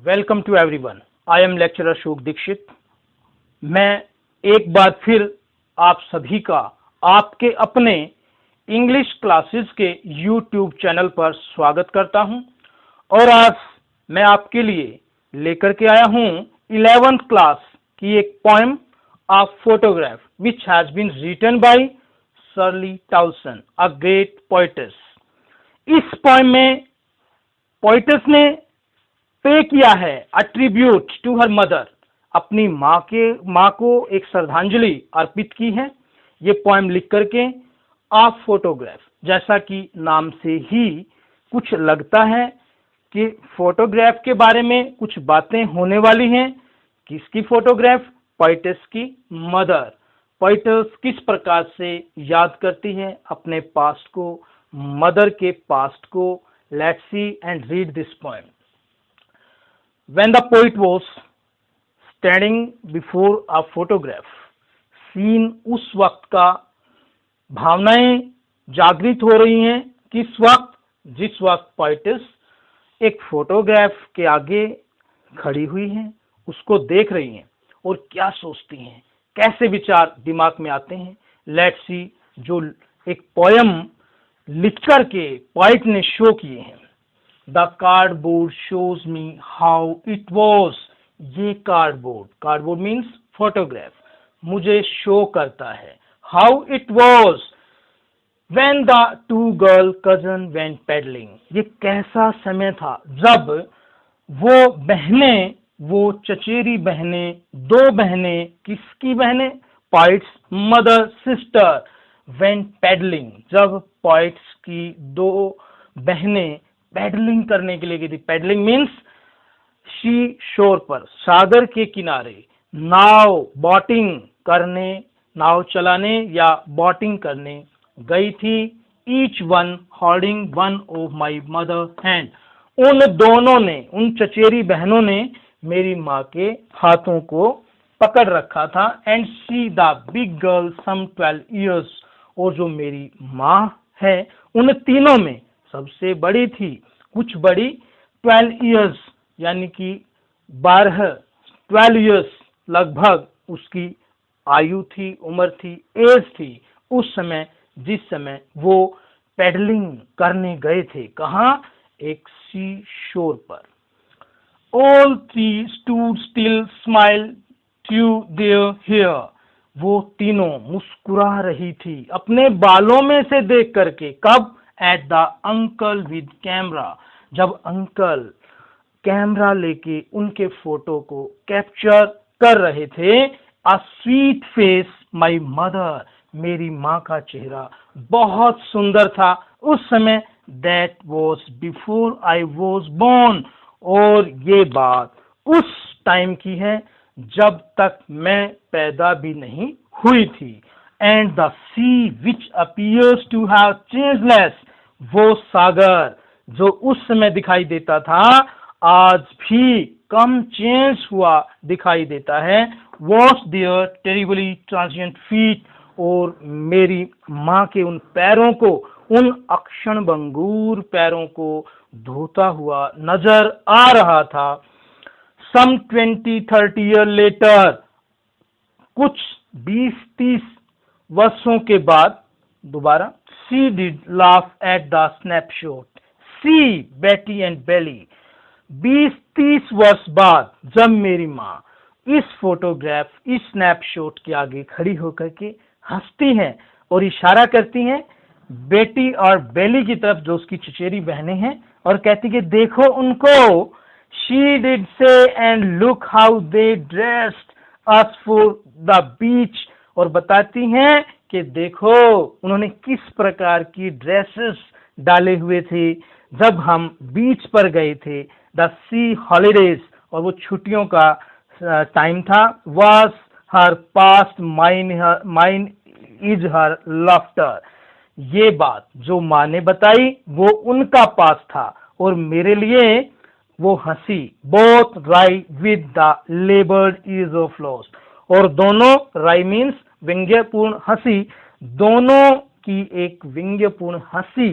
Welcome to everyone. I am lecturer Ashok Dikshit. मैं एक बार फिर आप सभी का आपके अपने इंग्लिश क्लासेस के यूट्यूब चैनल पर स्वागत करता हूं और आज मैं आपके लिए लेकर के आया हूं 11th क्लास की एक poem a photograph which has been written by Shirley Toulson, a great poetess. इस पोएम में पोएटेस ने पे किया है a tribute to her mother, अपनी माँ को एक श्रद्धांजलि अर्पित की है। ये पोएम लिख करके आ फोटोग्राफ, जैसा कि नाम से ही कुछ लगता है कि फोटोग्राफ के बारे में कुछ बातें होने वाली हैं। किसकी फोटोग्राफ? पोएटेस की मदर। पोएटेस किस प्रकार से याद करती है अपने पास्ट को, मदर के पास्ट को। Let's see and read this poem. When the poet was standing before a photograph, scene उस वक्त का, भावनाएं जागृत हो रही हैं किस वक्त? जिस वक्त पोएटेस एक फोटोग्राफ के आगे खड़ी हुई हैं, उसको देख रही हैं और क्या सोचती हैं, कैसे विचार दिमाग में आते हैं। लेट्स सी, जो एक पोयम लिख करके पोएट ने शो किए हैं। The cardboard shows me how it was. ये कार्डबोर्ड मीन्स फोटोग्राफ, मुझे शो करता है how it was when the two girl cousin went peddling. ये कैसा समय था जब वो बहनें, वो चचेरी बहनें, दो बहनें, किसकी बहनें? Poets mother sister. went peddling, जब पोएट्स की दो बहनें पैडलिंग करने के लिए गई थी। पैडलिंग मीन्स सी शोर पर, सागर के किनारे। नाव बोटिंग करने, नाव चलाने या बोटिंग करने गई थी। Each one holding one of my mother hand. उन दोनों ने, उन चचेरी बहनों ने मेरी माँ के हाथों को पकड़ रखा था। And see the big girl some 12 years, और जो मेरी माँ है उन तीनों में सबसे बड़ी थी, कुछ बड़ी, 12 years यानी कि 12 years लगभग उसकी आयु थी, उम्र थी, एज थी उस समय, जिस समय वो पेडलिंग करने गए थे। कहाँ? एक सी शोर पर। All three stood still, smiled to their hair. वो तीनों मुस्कुरा रही थी अपने बालों में से देख करके। कब? At the uncle with camera, जब अंकल कैमरा लेके उनके फोटो को कैप्चर कर रहे थे। A sweet face, my mother, मेरी माँ का चेहरा बहुत सुंदर था उस समय। That was before I was born, और ये बात उस टाइम की है जब तक मैं पैदा भी नहीं हुई थी। And the sea which appears to have changeless, वो सागर जो उस समय दिखाई देता था आज भी कम चेंज हुआ दिखाई देता है। Wash their terribly transient feet, और मेरी माँ के उन पैरों को, उन अक्षण भंगुर पैरों को धोता हुआ नजर आ रहा था। Some 20-30 years later, कुछ 20-30 वर्षों के बाद दोबारा, she did laugh at the snapshot. See Betty and Belly. 20-30 वर्ष बाद जब मेरी माँ इस फोटोग्राफ, इस स्नैपशॉट के आगे खड़ी होकर के हंसती हैं और इशारा करती हैं बेटी और बेली की तरफ, जो उसकी चचेरी बहनें हैं, और कहती कि देखो उनको। She did say and look how they dressed us for the beach, और बताती हैं कि देखो उन्होंने किस प्रकार की ड्रेसेस डाले हुए थे जब हम बीच पर गए थे। द सी हॉलीडेज, और वो छुट्टियों का टाइम था। was her past, mine is her laughter. ये बात जो माँ ने बताई वो उनका पास था और मेरे लिए वो हंसी। both rise with the labored ease of loss, और दोनों, राई मीन्स व्यंग्यपूर्ण हंसी, दोनों की एक व्यंग्यपूर्ण हंसी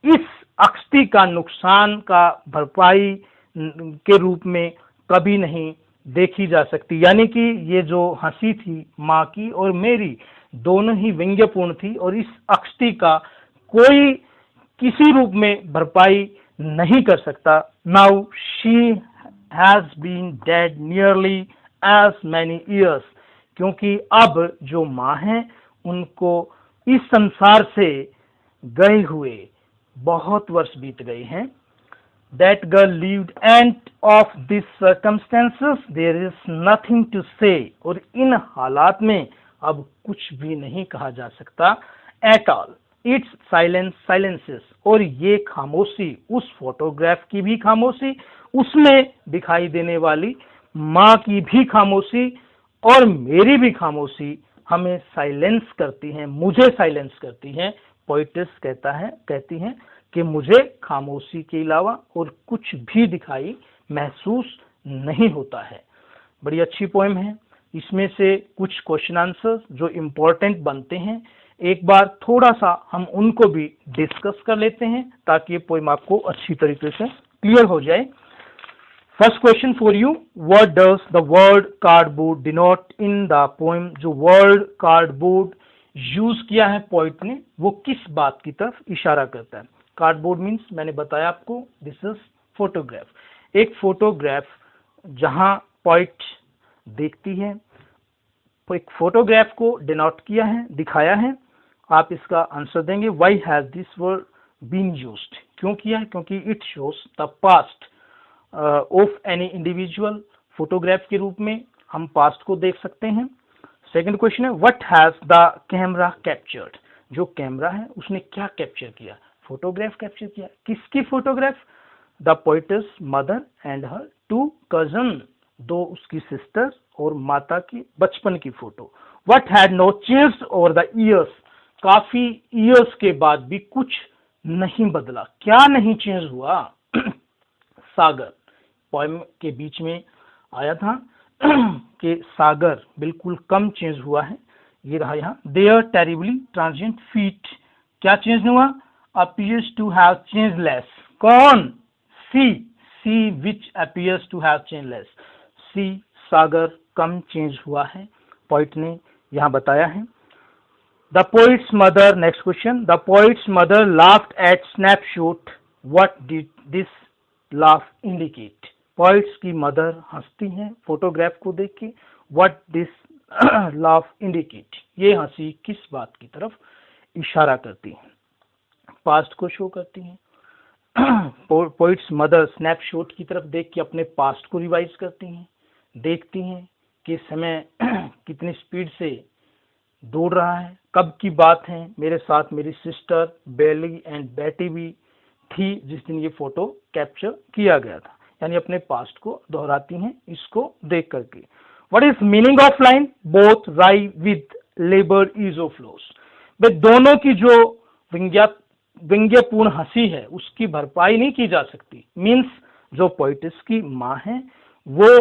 इस अक्षति का नुकसान का भरपाई के रूप में कभी नहीं देखी जा सकती। यानी कि ये जो हंसी थी माँ की और मेरी, दोनों ही व्यंग्यपूर्ण थी और इस अक्षति का कोई किसी रूप में भरपाई नहीं कर सकता। Now she has been dead nearly as many years, क्योंकि अब जो माँ है उनको इस संसार से गए हुए बहुत वर्ष बीत गए हैं। That girl lived, and of these circumstances there is nothing to say, और इन हालात में अब कुछ भी नहीं कहा जा सकता at all. Its silence silences, और ये खामोशी, उस फोटोग्राफ की भी खामोशी, उसमें दिखाई देने वाली माँ की भी खामोशी और मेरी भी खामोशी हमें साइलेंस करती हैं, मुझे साइलेंस करती हैं। पोइटिस कहती हैं कि मुझे खामोशी के अलावा और कुछ भी दिखाई महसूस नहीं होता है। बड़ी अच्छी पोएम है। इसमें से कुछ क्वेश्चन आंसर जो इम्पोर्टेंट बनते हैं, एक बार थोड़ा सा हम उनको भी डिस्कस कर लेते हैं ताकि ये पोएम आपको अच्छी तरीके से क्लियर हो जाए। First question for you, what does the word cardboard denote in the poem. जो वर्ड कार्डबोर्ड यूज किया है पोइट ने, वो किस बात की तरफ इशारा करता है। कार्डबोर्ड मीन्स मैंने बताया आपको, दिस इज फोटोग्राफ। एक फोटोग्राफ जहां पोइट देखती है, तो एक फोटोग्राफ को डिनोट किया है, दिखाया है। आप इसका आंसर देंगे, why has this word been used, क्यों किया है, क्योंकि it shows the past of any individual. Photograph के रूप में हम पास्ट को देख सकते हैं। सेकंड क्वेश्चन है, what has the camera captured. जो कैमरा है उसने क्या कैप्चर किया, फोटोग्राफ कैप्चर किया। किसकी photograph, the poet's mother and her two cousin, दो उसकी सिस्टर और माता की बचपन की photo. What had no change over the years, काफी ईयर्स के बाद भी कुछ नहीं बदला, क्या नहीं चेंज हुआ। सागर, पोएम के बीच में आया था कि सागर बिल्कुल कम चेंज हुआ है, ये रहा यहाँ। देयर टेरिबली ट्रांजिएंट फीट, क्या चेंज हुआ, appears to have changed less। कौन, sea which appears to have changed less, sea सागर कम चेंज हुआ है, पोइट ने यहाँ बताया है। The poet's mother, next question, the poet's mother laughed at snapshot, what did this laugh indicate। Poet's की मदर हंसती हैं फोटोग्राफ को देख के, what this laugh indicate, ये हंसी किस बात की तरफ इशारा करती है, पास्ट को शो करती हैं। पोइट्स मदर स्नैपशॉट की तरफ देख के अपने पास्ट को रिवाइज करती हैं, देखती हैं कि समय कितनी स्पीड से दौड़ रहा है। कब की बात है, मेरे साथ मेरी सिस्टर बेली एंड बेटी भी थी जिस दिन ये फोटो कैप्चर किया गया था, यानी अपने पास्ट को दोहराती हैं इसको देख करके। What is meaning of line, both rye with labour is of loss. वे दोनों की जो व्यंग्यपूर्ण हंसी है उसकी भरपाई नहीं की जा सकती। मीन्स जो पोइटिस की माँ है वो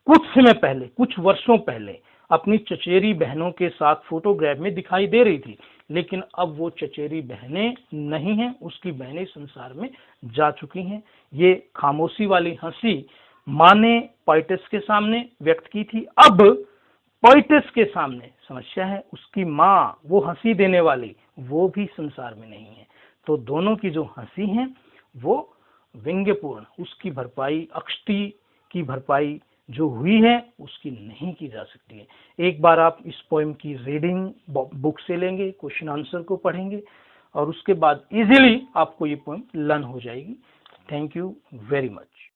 कुछ समय पहले, कुछ वर्षों पहले अपनी चचेरी बहनों के साथ फोटोग्राफ में दिखाई दे रही थी, लेकिन अब वो चचेरी बहनें नहीं हैं, उसकी बहनें संसार में जा चुकी हैं। ये खामोशी वाली हंसी माँ ने पोइटिस के सामने व्यक्त की थी, अब पोइटिस के सामने समस्या है, उसकी माँ वो हंसी देने वाली वो भी संसार में नहीं है। तो दोनों की जो हंसी है वो व्यंग्यपूर्ण, उसकी भरपाई, अक्षति की भरपाई जो हुई है उसकी नहीं की जा सकती है। एक बार आप इस पोएम की रीडिंग बुक से लेंगे, क्वेश्चन आंसर को पढ़ेंगे और उसके बाद इजीली आपको ये पोएम लर्न हो जाएगी। Thank you very much.